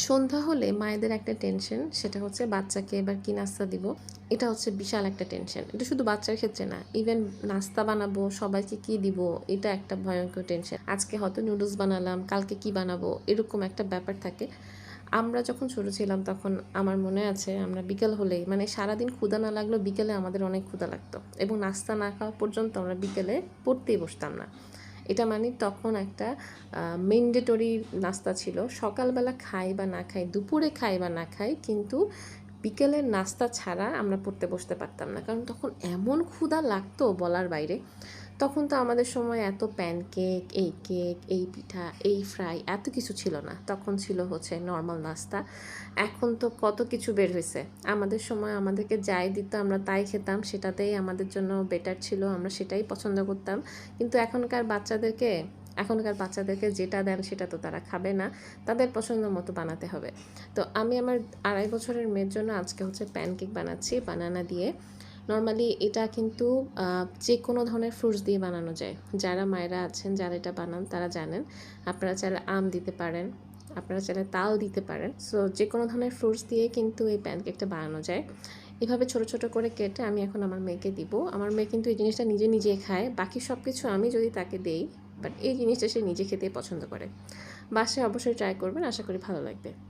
সন্ধ্যা হলে মায়েদের একটা টেনশন, সেটা হচ্ছে বাচ্চাকে এবার কি নাস্তা দিব। এটা হচ্ছে বিশাল একটা টেনশন। এটা শুধু বাচ্চার ক্ষেত্রে না, ইভেন নাস্তা বানাবো, সবাইকে কি দিব, এটা একটা ভয়ঙ্কর টেনশন। আজকে হয়তো নুডলস বানালাম, কালকে কি বানাবো, এরকম একটা ব্যাপার থাকে। আমরা যখন ছোট ছিলাম তখন আমার মনে আছে, আমরা বিকেল হলেই মানে সারাদিন ক্ষুধা না লাগলেও বিকেলে আমাদের অনেক ক্ষুধা লাগতো, এবং নাস্তা না খাওয়া পর্যন্ত আমরা বিকেলে পড়তেই বসতাম না। এটা মানে তখন একটা ম্যান্ডেটরি নাস্তা ছিল। সকালবেলা খাই বা না খাই, দুপুরে খাই বা না খাই, কিন্তু বিকেলের নাস্তা ছাড়া আমরা পড়তে বসতে পারতাম না, কারণ তখন এমন ক্ষুধা লাগতো বলার বাইরে। তখন তো আমাদের সময় এত প্যানকেক, এই কেক, এই পিঠা, এই ফ্রাই, এত কিছু ছিল না। তখন ছিল হচ্ছে নর্মাল নাস্তা। এখন তো কত কিছু বের হয়েছে। আমাদের সময় আমাদেরকে যাই দিত আমরা তাই খেতাম, সেটাতেই আমাদের জন্য বেটার ছিল, আমরা সেটাই পছন্দ করতাম। কিন্তু এখনকার বাচ্চাদেরকে যেটা দেন সেটা তো তারা খাবে না, তাদের পছন্দ মতো বানাতে হবে। তো আমি আমার 2.5 বছরের মেয়ের জন্য আজকে হচ্ছে প্যানকেক বানাচ্ছি বানানা দিয়ে। নর্মালি এটা কিন্তু যে কোনো ধরনের ফ্রুটস দিয়ে বানানো যায়। যারা মায়েরা আছেন, যারা এটা বানান, তারা জানেন। আপনারা চাইলে আম দিতে পারেন, আপনারা চাইলে তাল দিতে পারেন। সো যে কোনো ধরনের ফ্রুটস দিয়ে কিন্তু এই প্যানকেকটা বানানো যায়। এভাবে ছোট ছোট করে কেটে আমি এখন আমার মেয়েকে দিব। আমার মেয়ে কিন্তু এই জিনিসটা নিজে নিজে খায়, বাকি সব কিছু আমি যদি তাকে দেই, বাট এই জিনিসটা সে নিজে খেতেই পছন্দ করে। বাসায় অবশ্যই ট্রাই করবেন, আশা করি ভালো লাগবে।